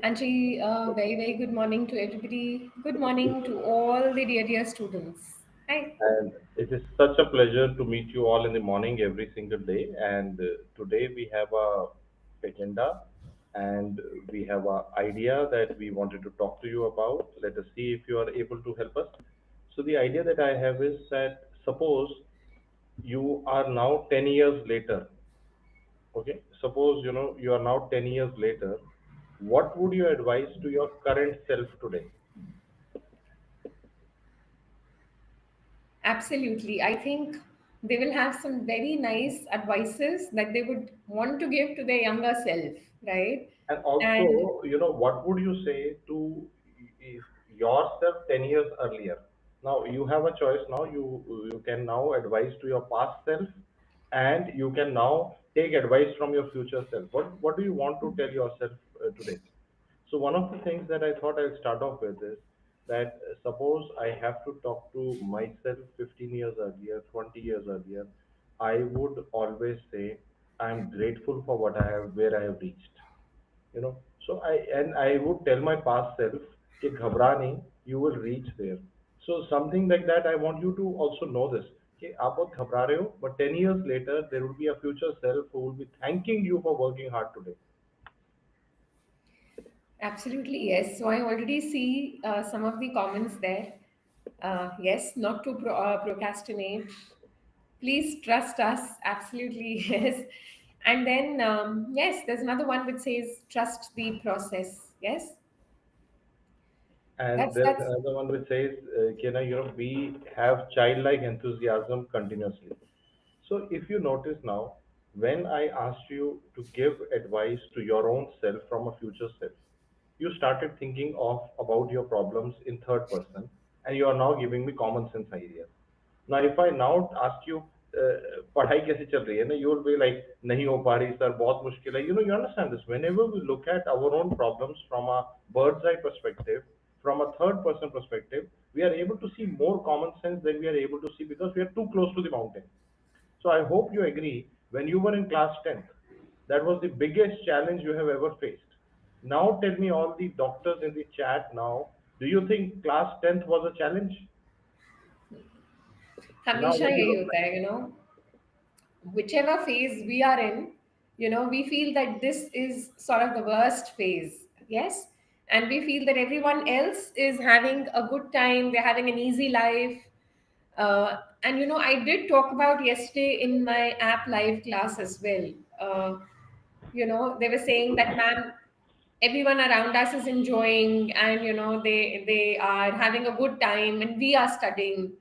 Anji, very, very good morning to everybody. Good morning to all the dear students. Hi. And it is such a pleasure to meet you all in the morning every single day. And today we have a agenda and we have a idea that we wanted to talk to you about. Let us see if you are able to help us. So the idea that I have is that suppose you are now 10 years later. Okay. Suppose you are now 10 years later. What would you advise to your current self today? Absolutely. I think they will have some very nice advices that they would want to give to their younger self, right? And And also, what would you say to yourself 10 years earlier? Now you have a choice now. You can now advise to your past self, and you can now take advice from your future self. What do you want to tell yourself today? So one of the things that I thought I'll start off with is that suppose I have to talk to myself 15 years earlier, 20 years earlier, I would always say I'm grateful for what I have, where I have reached. So I would tell my past self कि घबरा नहीं, you will reach there. So something like that, I want you to also know this कि आप बहुत घबरा रहे हो, but 10 years later there will be a future self who will be thanking you for working hard today. absolutely, yes. So I already see some of the comments there. Yes, not to procrastinate. Please trust us. Absolutely, yes. And then, yes, there's another one which says trust the process. Yes, And there's that's another one which says we have childlike enthusiasm continuously. So if you notice now, when I asked you to give advice to your own self from a future self, you started thinking of about your problems in third person, and you are now giving me common sense ideas. Now, if I now ask you, पढ़ाई कैसी चल रही है ना, you will be like, नहीं हो पा रही सर, बहुत मुश्किल है. You understand this. Whenever we look at our own problems from a bird's eye perspective, from a third person perspective, we are able to see more common sense than we are able to see because we are too close to the mountain. So I hope you agree, when you were in class 10th, that was the biggest challenge you have ever faced. Now tell me, all the doctors in the chat now, do you think class 10th was a challenge? Now हमेशा when you यही look होता है, whichever phase we are in, we feel that this is sort of the worst phase. Yes. And we feel that everyone else is having a good time, they're having an easy life. And I did talk about yesterday in my app live class as well. They were saying that, ma'am, everyone around us is enjoying, and they are having a good time, and we are studying.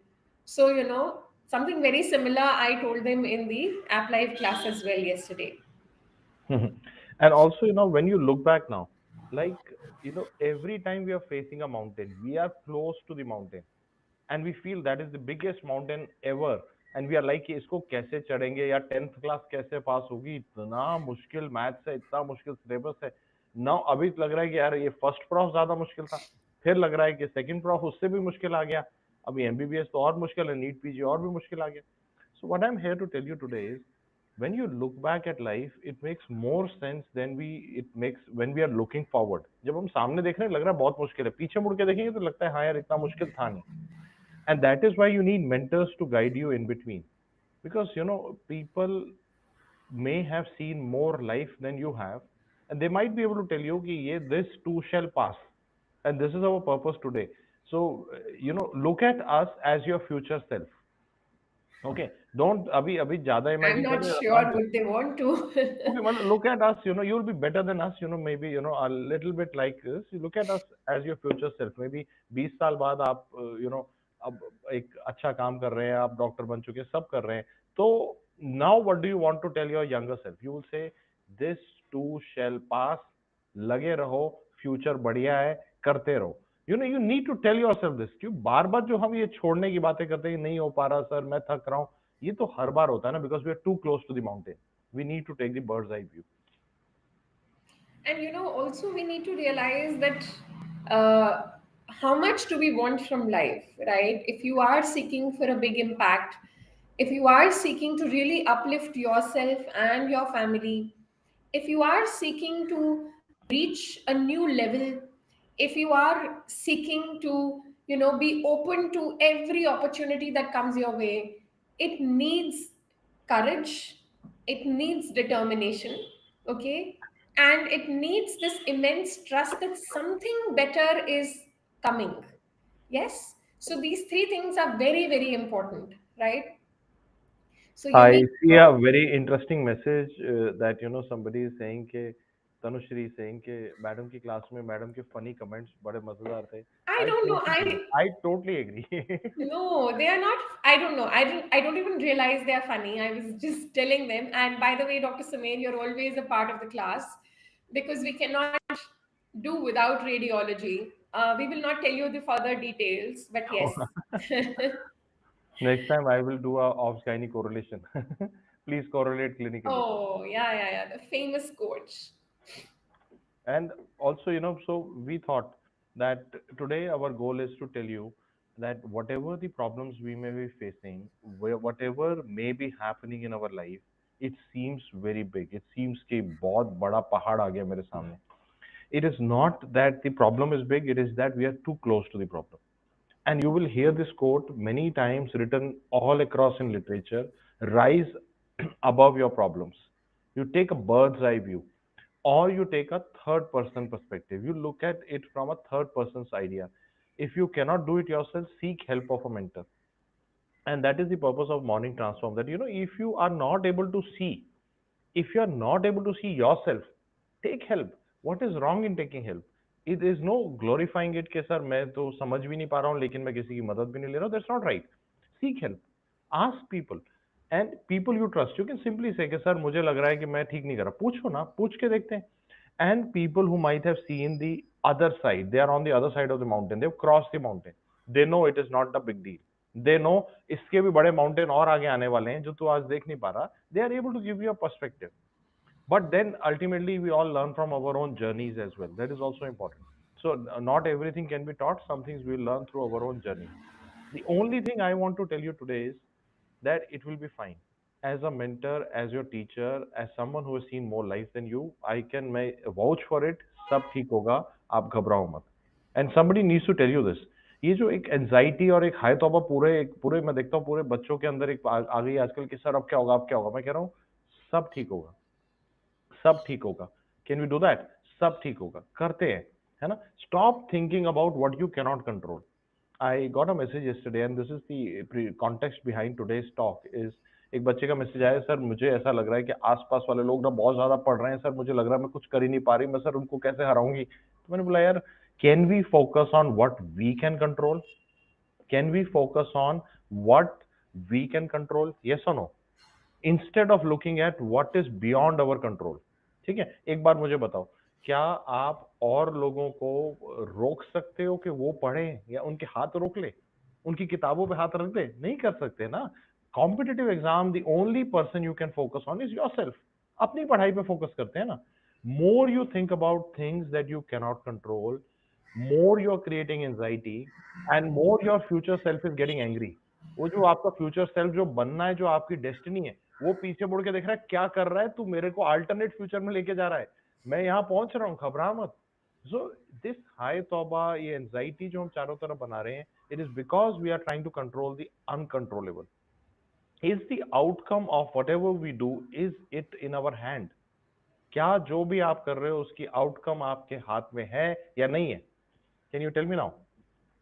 So something very similar I told them in the app live class as well yesterday. Mhm. And also, when you look back now, like, every time we are facing a mountain, we are close to the mountain and we feel that is the biggest mountain ever. And we are like कि इसको कैसे चढ़ेंगे या 10th class कैसे पास होगी, इतना मुश्किल maths है, इतना मुश्किल सिलेबस है. ना अभी लग रहा है कि यार ये फर्स्ट प्रॉफ ज्यादा मुश्किल था, फिर लग रहा है कि सेकंड प्रॉफ उससे भी मुश्किल आ गया, अभी एमबीबीएस तो और मुश्किल है, नीट पीजी और भी मुश्किल आ गया. So what I'm here to tell you today is, when you look back at life, it makes more sense than it makes when we are looking forward. जब हम सामने देख रहे हैं लग रहा है बहुत मुश्किल है, पीछे मुड़ के देखेंगे तो लगता है हाँ यार इतना मुश्किल था नहीं. And that is why you need mentors to guide you in between, because people may have seen more life than you have, and they might be able to tell you कि ये this too shall pass, and this is our purpose today. So look at us as your future self. Okay, don't अभी अभी ज्यादा I'm imagination not में मत sure जाओ. would they want to. Okay, well, look at us. You'll be better than us. Maybe a little bit like this. You look at us as your future self. Maybe 20 साल बाद आप अब एक अच्छा काम कर रहे हैं, आप डॉक्टर बन चुके हैं, सब कर रहे हैं. तो now what do you want to tell your younger self? You will say, this too shall pass. लगे रहो, फ्यूचर बढ़िया है, करते रहो. You need to tell yourself this. क्यों बार बार जो हम ये छोड़ने की बातें करते हैं, नहीं हो पा रहा सर, मैं थक रहा हूँ, ये तो हर बार होता है ना, because we are too close to the mountain. We need to take the bird's eye view. And also we need to realize that uh, how much do we want from life, right? If you are seeking for a big impact, if you are seeking to really uplift yourself and your family, if you are seeking to reach a new level, if you are seeking to, be open to every opportunity that comes your way, it needs courage, it needs determination, okay? And it needs this immense trust that something better is coming. Yes? So these three things are very, very important, right? So you I need see to, a very interesting message that somebody is saying कि Tanushri is saying कि madam की class में madam के funny comments बड़े मजेदार थे. I I don't know. totally agree. I totally agree. No, they are not. I don't know. I don't even realize they are funny. I was just telling them. And by the way, Dr. Sameer, you're always a part of the class because we cannot do without radiology. We will not tell you the further details, but yes. Next time I will do a off gynae correlation. Please correlate clinically. Oh, yeah, yeah, yeah. The famous coach. And also, so we thought that today our goal is to tell you that whatever the problems we may be facing, whatever may be happening in our life, it seems very big. It seems कि बहुत बड़ा पहाड़ आ गया मेरे सामने. It is not that the problem is big, it is that we are too close to the problem. And you will hear this quote many times written all across in literature: rise above your problems. You take a bird's eye view, or you take a third person perspective. You look at it from a third person's idea. If you cannot do it yourself, seek help of a mentor. And that is the purpose of morning transform, that if you are not able to see, if you are not able to see yourself, take help. What is wrong in taking help? It is no glorifying it कि sir मैं तो समझ भी नहीं पा रहा हूँ लेकिन मैं किसी की मदद भी नहीं ले रहा हूँ. That's not right. Seek help. Ask people. And people you trust. You can simply say कि सर मुझे लग रहा है कि मैं ठीक नहीं कर रहा. पूछो ना, पूछ के देखते हैं. And people who might have seen the other side, they are on the other side of the mountain. They've crossed the mountain. They know it is not a big deal. They know इसके भी बड़े mountain और आगे आने वाले हैं जो तू आज देख नहीं पा रहा. They are able to give you a perspective. But then ultimately we all learn from our own journeys as well. That is also important. So not everything can be taught. Some things we will learn through our own journey. The only thing I want to tell you today is that it will be fine. As a mentor, as your teacher, as someone who has seen more life than you, I can may vouch for it. सब ठीक होगा, आप घबराओ मत. And somebody needs to tell you this. ये जो एक anxiety और एक हाय तौबा पूरे मैं देखता हूँ पूरे बच्चों के अंदर एक आ गई आजकल कि सर अब क्या होगा, अब क्या होगा. मैं कह रहा हूँ सब ठीक होगा, सब ठीक होगा. Can we do that? सब ठीक होगा, करते हैं, है ना. Stop thinking about what you can not control. I got a message yesterday and this is the context behind today's talk is एक बच्चे का मैसेज आया, सर मुझे ऐसा लग रहा है कि आसपास वाले लोग ना बहुत ज्यादा पढ़ रहे हैं सर, मुझे लग रहा है मैं कुछ कर ही नहीं पा रही, मैं सर उनको कैसे हराऊंगी. तो मैंने बोला यार, can we focus on what we can control? Can we focus on what we can control? Yes और no? Instead of looking at what is beyond our control. ठीक है, एक बार मुझे बताओ, क्या आप और लोगों को रोक सकते हो कि वो पढ़ें, या उनके हाथ रोक ले, उनकी किताबों पे हाथ रख दे? नहीं कर सकते ना. Competitive exam, the only person you can focus on is yourself. अपनी पढ़ाई पे फोकस करते हैं ना. More you think about things that you can not control, more you're creating anxiety, and more your future self is getting angry. वो जो आपका future self जो बनना है, जो आपकी डेस्टिनी है, वो पीछे मुड़ के देख रहा है क्या कर रहा है तू, मेरे को अल्टरनेट फ्यूचर में लेके जा रहा है, मैं यहाँ पहुंच रहा हूँ, घबरा मत. सो दिस हाय तौबा, ये एंजाइटी जो हम चारों तरफ बना रहे हैं, it is because we are trying to control the uncontrollable. Is the outcome of whatever we do, is it in our hand? क्या जो भी आप कर रहे हो उसकी आउटकम आपके हाथ में है या नहीं है? Can you tell me now?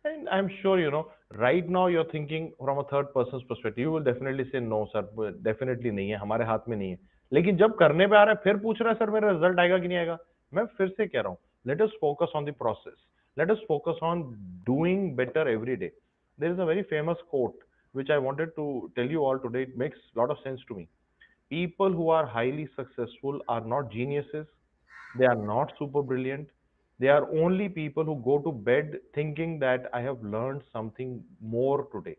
And I'm sure, right now you're thinking from a third person's perspective. You will definitely say, no, sir, definitely नहीं है, हमारे हाथ में नहीं है. लेकिन जब करने पे आ रहा है, फिर पूछ रहा है, सर मेरा रिजल्ट आएगा कि नहीं आएगा? मैं फिर से कह रहा हूँ, let us focus on the process. Let us focus on doing better every day. There is a very famous quote which I wanted to tell you all today. It makes a lot of sense to me. People who are highly successful are not geniuses. They are not super brilliant. They are only people who go to bed thinking that I have learned something more today.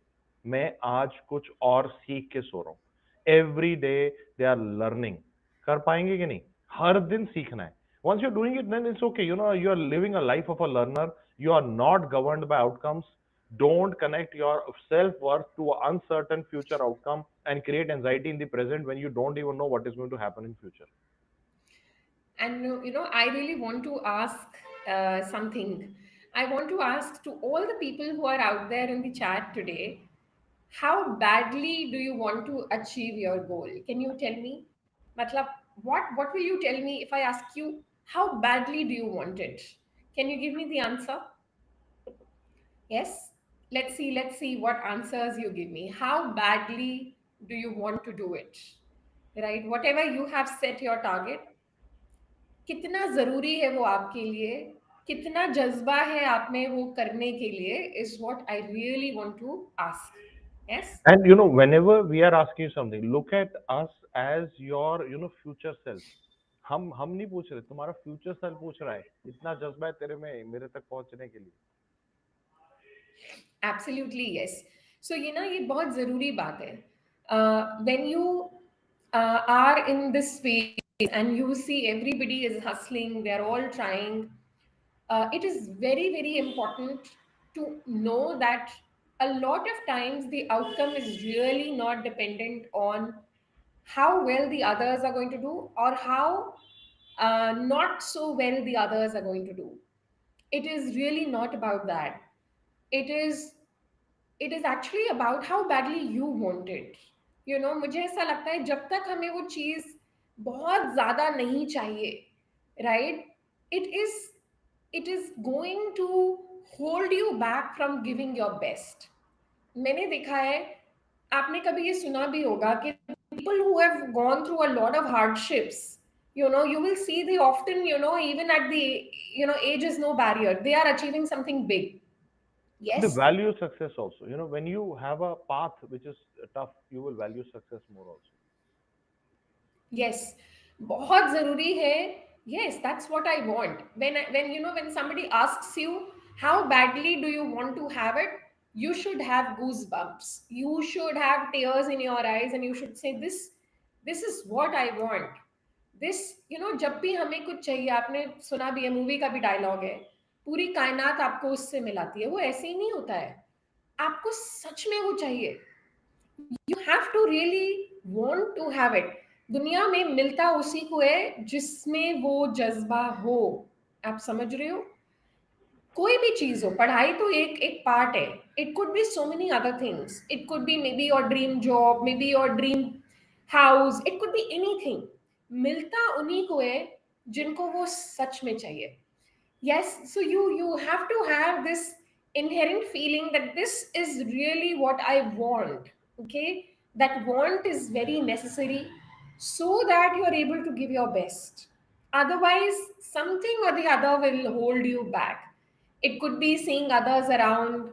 मैं आज कुछ और सीख के सो रहा हूँ. Every day they are learning. कर पाएंगे कि नहीं? हर दिन सीखना है. Once you're doing it, then it's okay. You are living a life of a learner. You are not governed by outcomes. Don't connect your self-worth to an uncertain future outcome and create anxiety in the present when you don't even know what is going to happen in future. And I really want to ask something. I want to ask to all the people who are out there in the chat today, how badly do you want to achieve your goal? Can you tell me? Matlab, what will you tell me if I ask you how badly do you want it? Can you give me the answer? Yes. Let's see what answers you give me. How badly do you want to do it? Right? Whatever you have set your target, कितना जरूरी है वो आपके लिए, कितना जज्बा है आप में वो करने के लिए, is what I really want to ask. Yes. And whenever we are asking something, look at us as your future self. हम नहीं पूछ रहे, तुम्हारा फ्यूचर सेल्फ पूछ रहा है, इतना जज्बा है तेरे में मेरे तक पहुंचने के लिए. Absolutely, yes. So ये बहुत ज़रूरी बात है. When you are in this phase and you see everybody is hustling, they're all trying, it is very, very important to know that a lot of times the outcome is really not dependent on how well the others are going to do, or how not so well the others are going to do. It is really not about that. It is it is actually about how badly you want it. मुझे ऐसा लगता है जब तक हमें वो चीज बहुत ज्यादा नहीं चाहिए, right, it is it is going to hold you back from giving your best. मैंने देखा है, आपने कभी ये सुना भी होगा कि people who have gone through a lot of hardships, you will see they often, even at the, age is no barrier, they are achieving something big. The Yes. value success also, when you have a path which is tough, you will value success more also. Yes, बहुत जरूरी है. Yes, that's what I want. When somebody asks you how badly do you want to have it, you should have goosebumps, you should have tears in your eyes, and you should say, this is what I want. this जब भी हमें कुछ चाहिए, आपने सुना भी है, movie का भी डायलॉग है, पूरी कायनात आपको उससे मिलाती है. वो ऐसे ही नहीं होता है. आपको सच में वो चाहिए. You have to really want to have it. दुनिया में मिलता उसी को है जिसमें वो जज्बा हो. आप समझ रहे हो? कोई भी चीज हो, पढ़ाई तो एक एक पार्ट है. It could be so many other things. It could be may be your dream job, may be your dream house, it could be anything. मिलता उन्हीं को है जिनको वो सच में चाहिए. Yes, so you have to have this inherent feeling that this is really what I want. Okay, that want is very necessary so that you are able to give your best. Otherwise, something or the other will hold you back. It could be seeing others around,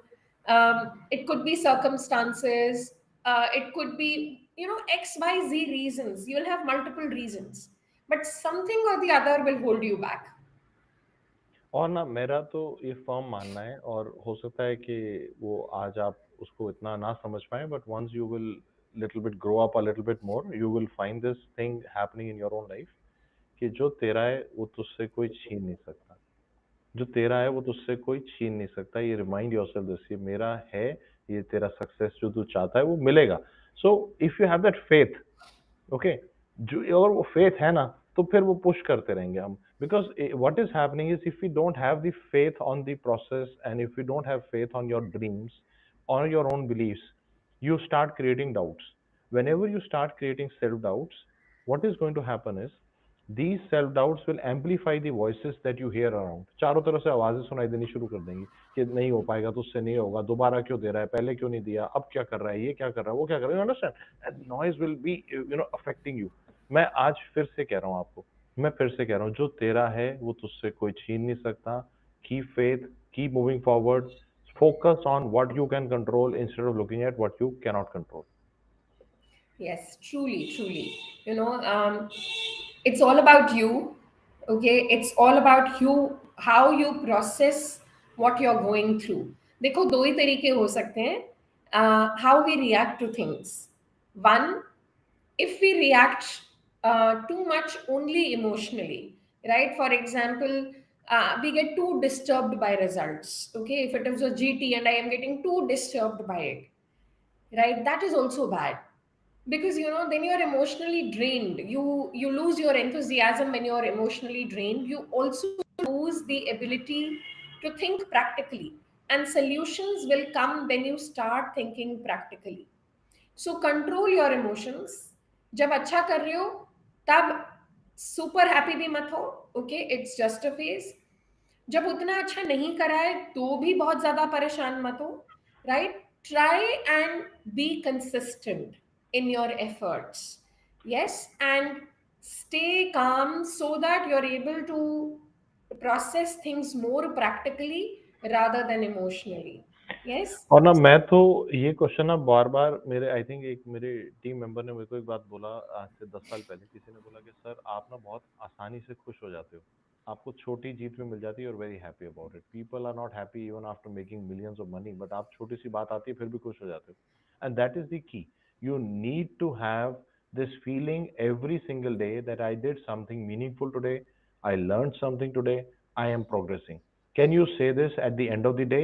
it could be circumstances, it could be, xyz reasons. You'll have multiple reasons, but something or the other will hold you back. और ना मेरा तो ये firm मानना है, और हो सकता है कि वो आज आप उसको इतना ना समझ पाए, but once you will little bit grow up a little bit more, you will find this thing happening in your own life, कि जो तेरा है वो तुझसे कोई छीन नहीं सकता. जो तेरा है वो तुझसे कोई छीन नहीं सकता. ये रिमाइंड योरसेल्फ दिस, ये मेरा है, ये तेरा सक्सेस जो तू चाहता है वो मिलेगा. So if you have that faith, okay, जो अगर वो फेथ है ना, तो फिर वो पुश करते रहेंगे हम. Because what is happening is, if you don't have the faith on the process, and if you don't have faith on your dreams, on your own beliefs, you start creating doubts. Whenever you start creating self doubts, what is going to happen is, these self doubts will amplify the voices that you hear around. चारों तरफ से आवाजें सुनाई देनी शुरू कर देंगी कि नहीं हो पाएगा, तुझसे नहीं होगा, दोबारा क्यों दे रहा है, पहले क्यों नहीं दिया, अब क्या कर रहा है, ये क्या कर रहा है, वो क्या कर रहा है. You understand? And noise will be affecting you. मैं आज फिर से कह रहा हूँ आपको, मैं फिर से कह रहा हूँ, जो तेरा है वो तुझसे कोई छीन नहीं सकता. Keep faith, keep moving forward, focus on what you can control instead of looking at what you cannot control. Yes, truly, truly. It's all about you. Okay, it's all about you, how you process what you're going through. देखो, दो ही तरीके हो सकते हैं. How we react to things. One, if we react too much only emotionally, right? For example, we get too disturbed by results. Okay, if it is a GT and I am getting too disturbed by it, right? That is also bad. because then you're emotionally drained. You lose your enthusiasm when you're emotionally drained. You also lose the ability to think practically, and solutions will come when you start thinking practically. So control your emotions. जब अच्छा कर रहे हो तब super happy भी मत हो. Okay, it's just a phase. जब उतना अच्छा नहीं करा है तो भी बहुत ज्यादा परेशान मत हो. Right? Try and be consistent in your efforts. Yes, and stay calm so that you're able to process things more practically rather than emotionally. Yes. और ना मैं तो ये क्वेश्चन ना बार बार मेरे आई थिंक एक मेरे टीम मेंबर ने मेरे को एक बात बोला आज से 10 साल पहले. किसी ने बोला कि सर आप ना बहुत आसानी से खुश हो जाते हो, आपको छोटी जीत में मिल जाती है और very happy about it. People are not happy even after making millions of money, but आप छोटी सी बात आती है फिर भी खुश हो जाते हो. And that is the key. You need to have this feeling every single day that I did something meaningful today, I learned something today, I am progressing. Can you say this at the end of the day?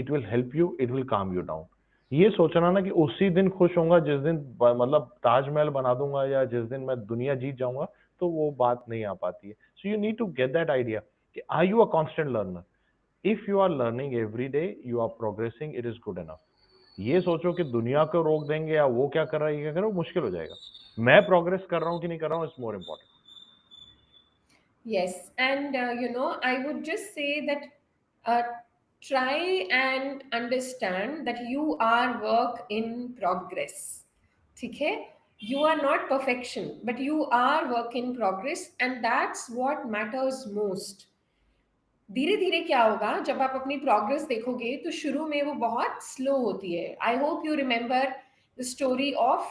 It will help you, it will calm you down. ये सोचना ना कि उसी दिन खुश होऊंगा जिस दिन मतलब ताजमहल बना दूंगा या जिस दिन मैं दुनिया जीत जाऊंगा, तो वो बात नहीं आ पाती है. So you need to get that idea कि are you a constant learner. If you are learning every day, you are progressing, it is good enough. ये सोचो कि दुनिया को रोक देंगे या वो क्या कर रहा है ये क्या कर रहा है, वो मुश्किल हो जाएगा. मैं प्रोग्रेस कर रहा हूँ कि नहीं कर रहा हूँ is more important. Yes, and I would just say that uh, try and understand that you are work in progress. Okay? You are not perfection, but you are work in progress, and that's what matters most. धीरे धीरे क्या होगा जब आप अपनी progress देखोगे तो शुरू में वो बहुत स्लो होती है. I hope you remember the story of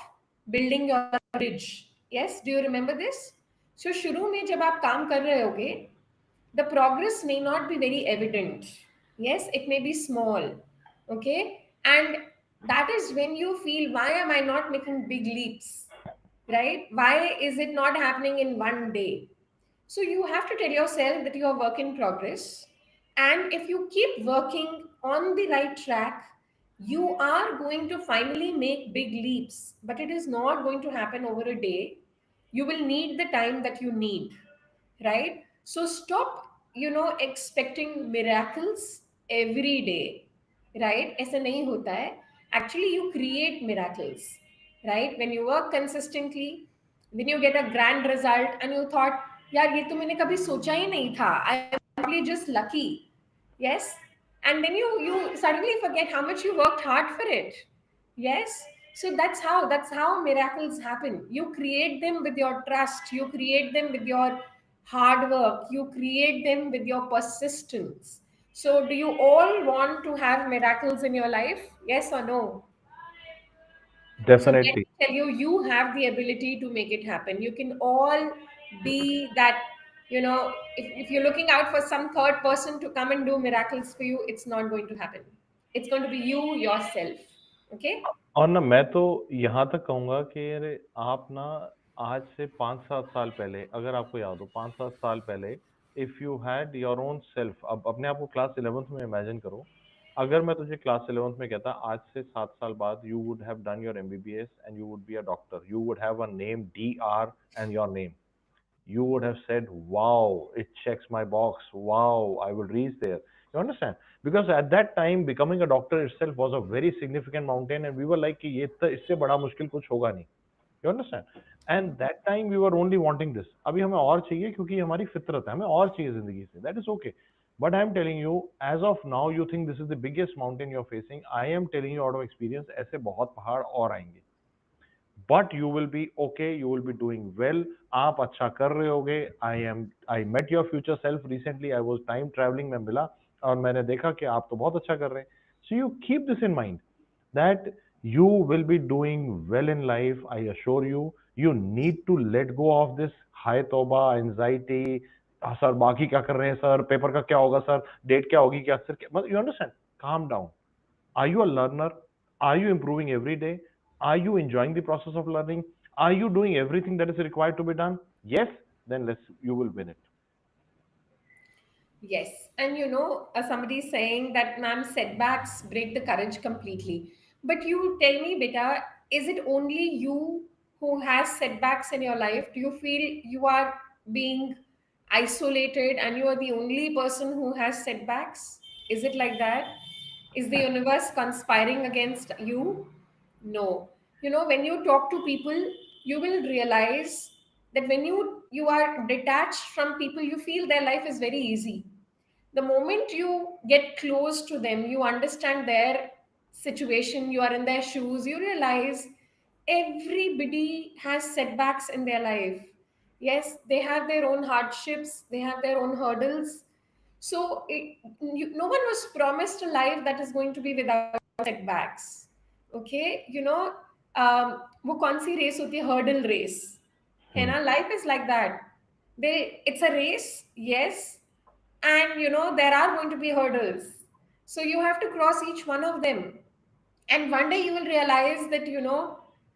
building your bridge. Yes, do you remember this? So शुरू में जब आप काम कर रहे होगे, the progress may not be very evident. Yes, it may be small. Okay, and that is when you feel, why am I not making big leaps? Right? Why is it not happening in one day? So you have to tell yourself that you are work in progress. And if you keep working on the right track, you are going to finally make big leaps. But it is not going to happen over a day. You will need the time that you need. Right? So stop, expecting miracles every day. Right? ऐसा नहीं होता है. Actually, you create miracles. Right? When you work consistently, then you get a grand result and you thought, यार ये तो मैंने कभी सोचा ही नहीं था. I'm probably just lucky. Yes, and then you suddenly forget how much you worked hard for it. Yes, so that's how miracles happen. You create them with your trust. You create them with your hard work. You create them with your persistence. So do you all want to have miracles in your life? Yes or no? So let definitely. me tell you, you have the ability to make it happen. You can all be that, if you're looking out for some third person to come and do miracles for you, it's not going to happen. It's going to be you yourself. Okay? और ना मैं तो यहाँ तक कहूँगा कि अरे आप ना आज से 5-7 साल पहले अगर आपको याद हो 5-7 साल पहले if you had your own self अब अपने आप को क्लास 11th में इमेजिन करो. अगर मैं तुझे क्लास 11th में कहता आज से 7 साल बाद you would have done your MBBS and you would be a doctor, you would have a name DR and your name, you would have said, wow, it checks my box. Wow, I will reach there. You understand? Because at that time, becoming a doctor itself was a very significant mountain, and we were like, कि ये तो इससे बड़ा मुश्किल कुछ होगा नहीं. You understand? And that time we were only wanting this. अभी हमें और चाहिए क्योंकि हमारी फितरत है, हमें और चाहिए जिंदगी से. That is okay. But I am telling you, as of now, you think this is the biggest mountain you're facing. I am telling you out of experience, ऐसे बहुत पहाड़ और आएंगे. But you will be okay, you will be doing well. आप अच्छा कर रहे होगे. I met your future self recently, I was time travelling में मिला और मैंने देखा कि आप तो बहुत अच्छा कर रहे हैं. So you keep this in mind that you will be doing well in life. I assure you, you need to let go of this high तौबा anxiety. सर बाकी क्या कर रहे हैं, सर पेपर का क्या होगा, सर डेट क्या होगी, क्या सर मतलब you understand. Calm down. Are you a learner? Are you improving every day? Are you enjoying the process of learning? Are you doing everything that is required to be done? Yes, then you will win it. Yes. And somebody is saying that, ma'am, setbacks break the courage completely. But you tell me, beta, is it only you who has setbacks in your life? Do you feel you are being isolated and you are the only person who has setbacks? Is it like that? Is the universe conspiring against you? No. You know, when you talk to people, you will realize that when you are detached from people, you feel their life is very easy. The moment you get close to them, you understand their situation, you are in their shoes, you realize everybody has setbacks in their life. Yes, they have their own hardships, they have their own hurdles. So no one was promised a life that is going to be without setbacks. Okay, you know, वो कौन सी race होती है, hurdle race है Hmm. ना, life is like that. they it's a race, yes, and you know there are going to be hurdles, so you have to cross each one of them, and one day you will realize that you know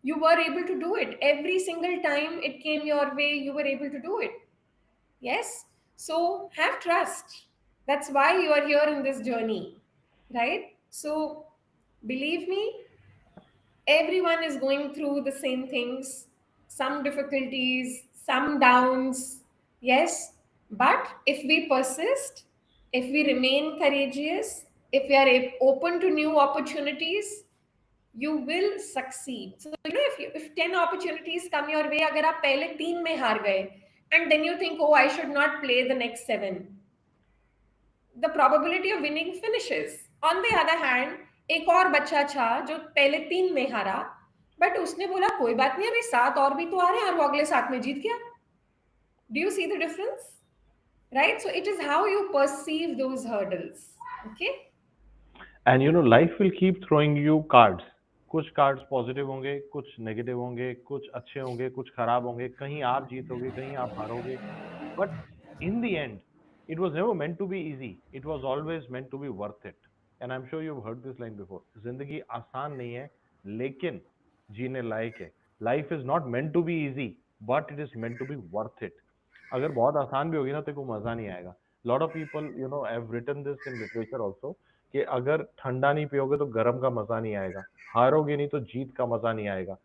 you were able to do it. Every single time it came your way, you were able to do it. Yes, so have trust. That's why you are here in this journey, right? So believe me, everyone is going through the same things, some difficulties, some downs. Yes, but if we persist, if we remain courageous, if we are open to new opportunities, you will succeed. So you know, if 10 opportunities come your way, agar aap pehle 3 mein haar gaye, and then you think, oh, I should not play the next 7, the probability of winning finishes. On the other hand, एक और बच्चा था जो पहले 3 में हारा, but उसने बोला कोई बात नहीं, अभी 7 और भी तो आ रहे हैं और वो अगले 7 में जीत गया. Do you see the difference? Right? So it is how you perceive those hurdles. Okay? And life will keep throwing you cards. कुछ कार्ड्स पॉजिटिव होंगे, कुछ नेगेटिव होंगे, कुछ अच्छे होंगे, कुछ खराब होंगे, कहीं आप जीतोगे, कहीं आप हारोगे. But in the end, it was never meant to be easy. It was always meant to be worth it. And I'm sure you've heard this line before. जिंदगी आसान नहीं है, लेकिन जीने लायक है. Life is not meant to be easy, but it is meant to be worth it. अगर बहुत आसान भी होगी ना तो कोई मजा नहीं आएगा. Lot of people, have written this in literature also, कि अगर ठंडा नहीं पियोगे तो गर्म का मजा नहीं आएगा, हारोगे नहीं तो जीत का मजा नहीं आएगा,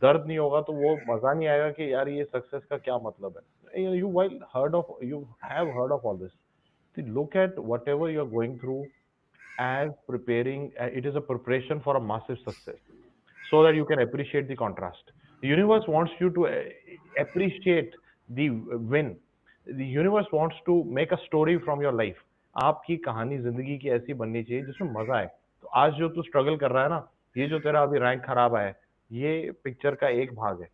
दर्द नहीं होगा तो वो मजा नहीं आएगा कि यार ये सक्सेस का क्या मतलब है. You have heard of all this. See, look at whatever you're going through as preparing. It is a preparation for a massive success, so that you can appreciate the contrast. The universe wants you to appreciate the win. The universe wants to make a story from your life. आपकी कहानी जिंदगी की ऐसी बननी चाहिए जिसमें मजा आए. तो आज जो तू स्ट्रगल कर रहा है ना, ये जो तेरा अभी रैंक खराब आया है, ये पिक्चर का एक भाग है.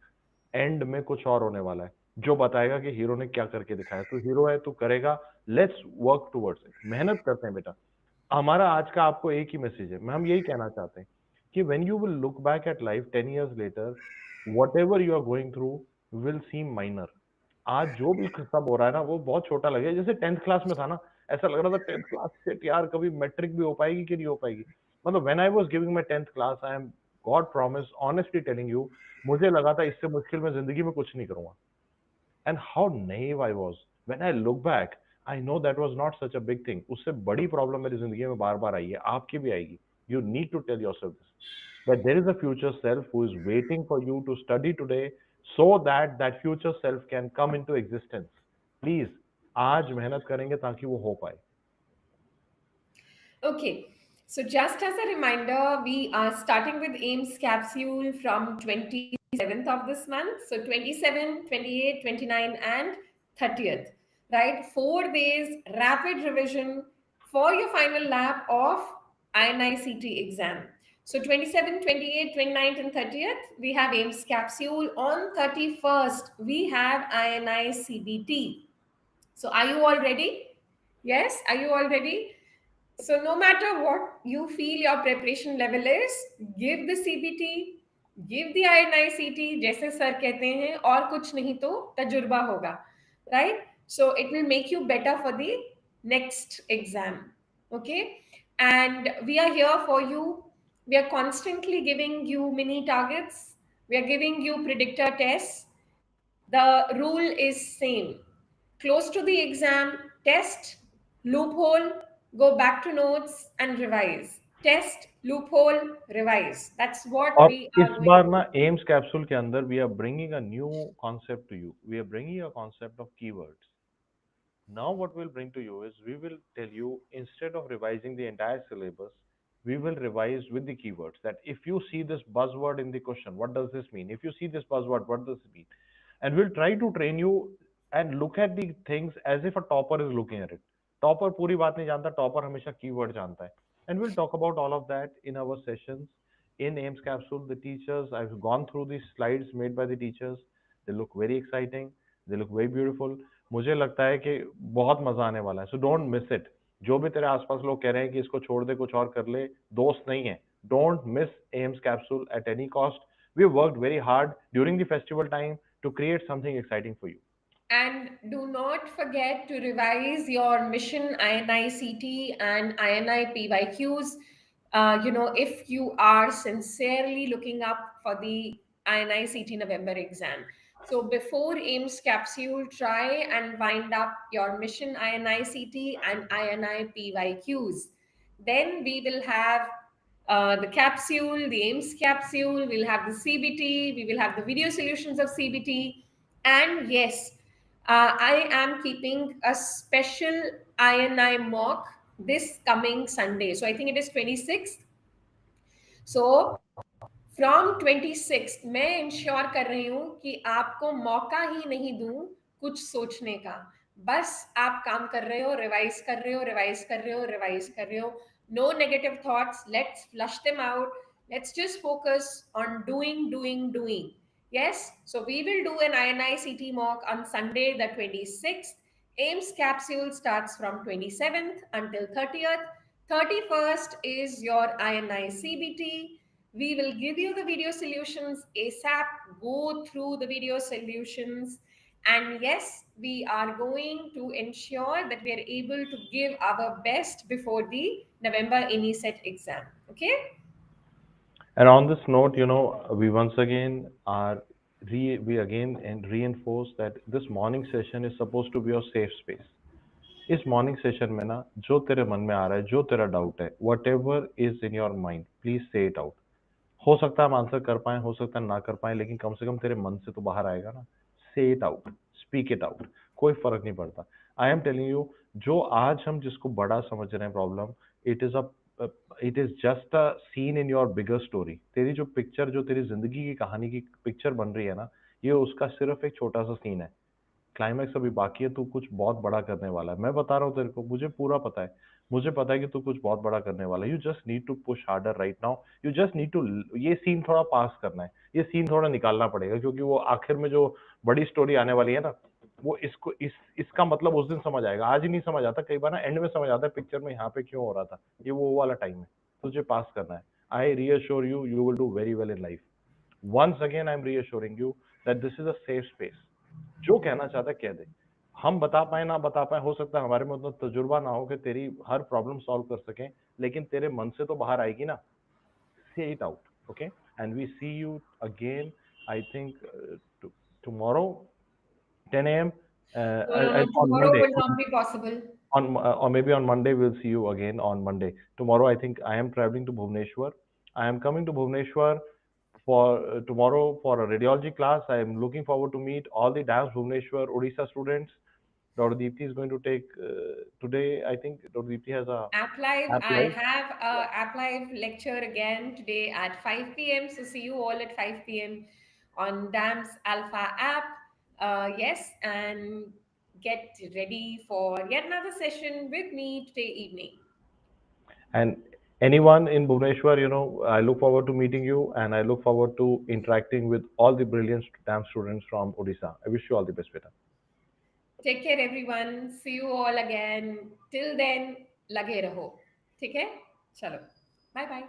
एंड में कुछ और होने वाला है जो बताएगा कि हीरो ने क्या करके दिखाया. तू हीरो है, तू करेगा. Let's work towards it. मेहनत करते हैं बेटा. हमारा आज का आपको एक ही मैसेज है. मैं हम यही कहना चाहते हैं कि when you will look back at life 10 years later, whatever you are going through will seem minor. आज जो भी सब हो रहा है ना वो बहुत छोटा लगे. जैसे 10th क्लास में था ना, ऐसा लग रहा था 10th क्लास से यार कभी मैट्रिक भी हो पाएगी कि नहीं हो पाएगी. मतलब when I was giving my 10th class, I am God promise honestly telling you, मुझे लगा था इससे मुश्किल मैं जिंदगी में कुछ नहीं करूंगा. And how naive I was. When I look back, I know that was not such a big thing. उससे बड़ी प्रॉब्लम मेरी जिंदगी में बार बार आई है, आपकी भी आएगी. You need to tell yourself this, that there is a future self who is waiting for you to study today, so that that future self can come into existence. Please, आज मेहनत करेंगे ताकि वो हो पाए. Okay, so just as a reminder, we are starting with AIMS capsule from 27th of this month. So 27, 28, 29, and 30th, right? 4 days rapid revision for your final lap of INICT exam. So 27, 28, 29th, and 30th, we have AIMS capsule. On 31st, we have INICBT. So are you all ready? Yes, are you all ready? So no matter what you feel your preparation level is, give the CBT, give the INICT, जैसे sir कहते हैं, और कुछ नहीं तो तजुर्बा होगा, right? So it will make you better for the next exam, okay? And we are here for you. We are constantly giving you mini targets. We are giving you predictor tests. The rule is same. Close to the exam, test, loophole, go back to notes and revise. test, loophole, revise. That's what और we इस are going बार to ना do. AIIMS capsule के अंदर we are bringing a new concept to you, we are bringing a concept of keywords. Now, what we'll bring to you is we will tell you instead of revising the entire syllabus, we will revise with the keywords. That if you see this buzzword in the question, what does this mean? If you see this buzzword, what does it mean? And we'll try to train you and look at the things as if a topper is looking at it. Topper पूरी बात नहीं जानता, topper हमेशा keyword जानता है. And we'll talk about all of that in our sessions in Ames Capsule. The teachers, I've gone through these slides made by the teachers. They look very exciting. They look very beautiful. मुझे लगता है कि बहुत मजा आने वाला है. So don't miss it. जो भी तेरे आसपास लोग कह रहे हैं कि इसको छोड़ दे कुछ और कर ले, दोस्त नहीं है. Don't miss AIIMS capsule at any cost. We worked very hard during the festival time to create something exciting for you. And do not forget to revise your mission INICT and INI PYQs. If you are sincerely looking up for the INICT November exam. So before AIMS capsule, try and wind up your mission INICT and INI PYQs. Then we will have the capsule, the AIMS capsule, we'll have the CBT, we will have the video solutions of CBT. And yes, I am keeping a special INI mock this coming Sunday. So I think it is 26th. So from 26 मैं ensure कर रही हूं कि आपको मौका ही नहीं दूं कुछ सोचने का. बस आप काम कर रहे हो, रिवाइज कर रहे हो, रिवाइज कर रहे हो, रिवाइज कर रहे हो. No negative thoughts, let's flush them out. Let's just focus on doing. Yes, so we will do an INICT mock on Sunday the 26th. AIMS capsule starts from 27th until 30th. 31st is your INI CBT. We will give you the video solutions ASAP. Go through the video solutions. And yes, we are going to ensure that we are able to give our best before the November INICET exam. Okay? And on this note, we once again are we again and reinforce that this morning session is supposed to be your safe space. इस morning session में ना जो तेरे मन में आ रहा है, जो तेरा डाउट है, what ever is in your mind, please से इट आउट. हो सकता है हम आंसर कर पाए, हो सकता है ना कर पाए, लेकिन कम से कम तेरे मन से तो बाहर आएगा ना. Say it out, speak it out. कोई फर्क नहीं पड़ता. आई एम टेलिंग यू, जो आज हम जिसको बड़ा समझ रहे हैं problem, it is a it is just a seen in your bigger story. तेरी जो पिक्चर, जो तेरी जिंदगी की कहानी की पिक्चर बन रही है ना, ये उसका सिर्फ एक छोटा सा सीन है. क्लाइमैक्स अभी बाकी है. तू कुछ बहुत बड़ा करने वाला है. मैं बता रहा हूँ तेरे को, मुझे पूरा पता है. मुझे पता है कि तू कुछ बहुत बड़ा करने वाला है. You just need to push harder right now. You just need to, ये सीन थोड़ा पास करना है. ये सीन थोड़ा निकालना पड़ेगा, क्योंकि वो आखिर में जो बड़ी स्टोरी आने वाली है ना, वो इसका मतलब उस दिन समझ आएगा. आज ही नहीं समझ आता. कई बार ना एंड में समझ आता है पिक्चर में यहाँ पे क्यों हो रहा था. ये वो वाला टाइम है. तुझे पास करना है. I reassure you, you will do very well in life. Once again I am reassuring you that this is a safe space. जो कहना चाहता है कह दे. हम बता पाए ना बता पाए, हो सकता है हमारे में उतना तजुर्बा ना हो कि तेरी हर प्रॉब्लम सॉल्व कर सकें, लेकिन तेरे मन से तो बाहर आएगी ना. Say it out. Okay. And we see you again, I think tomorrow 10 a.m. No, no, no. and on Tomorrow Monday, will not be possible. or maybe on Monday we'll see you again on Monday. Tomorrow I think I am traveling to Bhubaneswar. I am coming to Bhubaneswar for tomorrow for a radiology class. I am looking forward to meet all the dance Bhubaneswar Odisha students. Dr. Deepti is going to take today. I think Dr. Deepti has a App Live, app I live. have a App Live lecture again today at 5 p.m. So see you all at 5 p.m. on DAM's Alpha app. Yes, and get ready for yet another session with me today evening. And anyone in Bhubaneswar, I look forward to meeting you, and I look forward to interacting with all the brilliant dance students from Odisha. I wish you all the best, Beta. Take care, everyone. See you all again. Till then, lage raho. ठीक है? चलो. Bye bye.